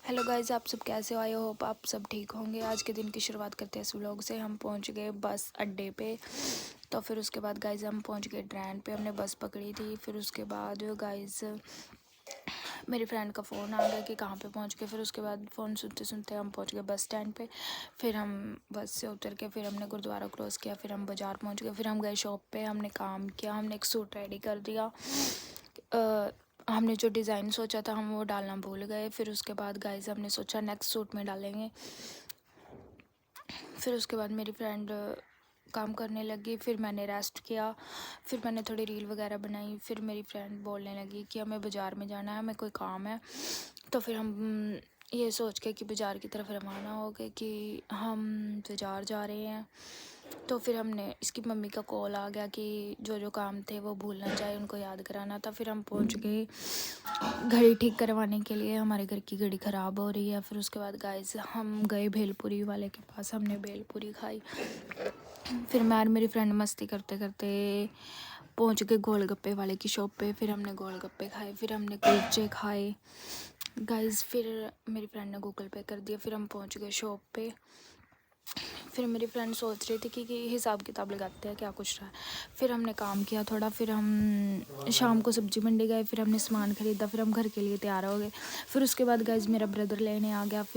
Hello guys, आप सब कैसे हो? आई होप आप सब ठीक होंगे। आज के दिन की शुरुआत करते हैं इस व्लॉग से। हम पहुंच गए बस अड्डे पे। तो फिर उसके बाद गाइस हम पहुंच गए ट्रेन पे। हमने बस पकड़ी थी। फिर उसके बाद गाइस मेरी फ्रेंड का फ़ोन आ गया कि कहाँ पे पहुंच गए। फिर उसके बाद फ़ोन सुनते सुनते हम पहुंच गए बस स्टैंड पे। फिर हम बस से उतर के फिर हमने गुरुद्वारा क्रॉस किया। फिर हम बाज़ार पहुंच गए। फिर हम गए शॉप पे। हमने काम किया। हमने एक सूट रेडी कर दिया। हमने जो डिज़ाइन सोचा था हम वो डालना भूल गए। फिर उसके बाद गाइस हमने सोचा नेक्स्ट सूट में डालेंगे। फिर उसके बाद मेरी फ्रेंड काम करने लगी। फिर मैंने रेस्ट किया। फिर मैंने थोड़ी रील वगैरह बनाई। फिर मेरी फ्रेंड बोलने लगी कि हमें बाज़ार में जाना है, हमें कोई काम है। तो फिर हम ये सोच के कि बाज़ार की तरफ रवाना हो गए कि हम बाज़ार जा रहे हैं। तो फिर हमने इसकी मम्मी का कॉल आ गया कि जो जो काम थे वो भूल ना जाए, उनको याद कराना था। फिर हम पहुंच गए घड़ी ठीक करवाने के लिए। हमारे घर की घड़ी ख़राब हो रही है। फिर उसके बाद गाइस हम गए भेलपुरी वाले के पास। हमने भेलपुरी खाई। फिर मैं और मेरी फ्रेंड मस्ती करते करते पहुंच गए गोलगप्पे वाले की शॉप पे। फिर हमने गोलगप्पे खाए। फिर हमने कुलचे खाए गाइस। फिर मेरी फ्रेंड ने गूगल पे कर दिया। फिर हम पहुंच गए शॉप पे। फिर मेरी फ्रेंड सोच रही थी कि हिसाब किताब लगाते हैं क्या कुछ रहा है। फिर हमने काम किया थोड़ा। फिर हम शाम को सब्जी मंडी गए। फिर हमने सामान ख़रीदा। फिर हम घर के लिए तैयार हो गए। फिर उसके बाद गाइस मेरा ब्रदर लेने आ गया। फिर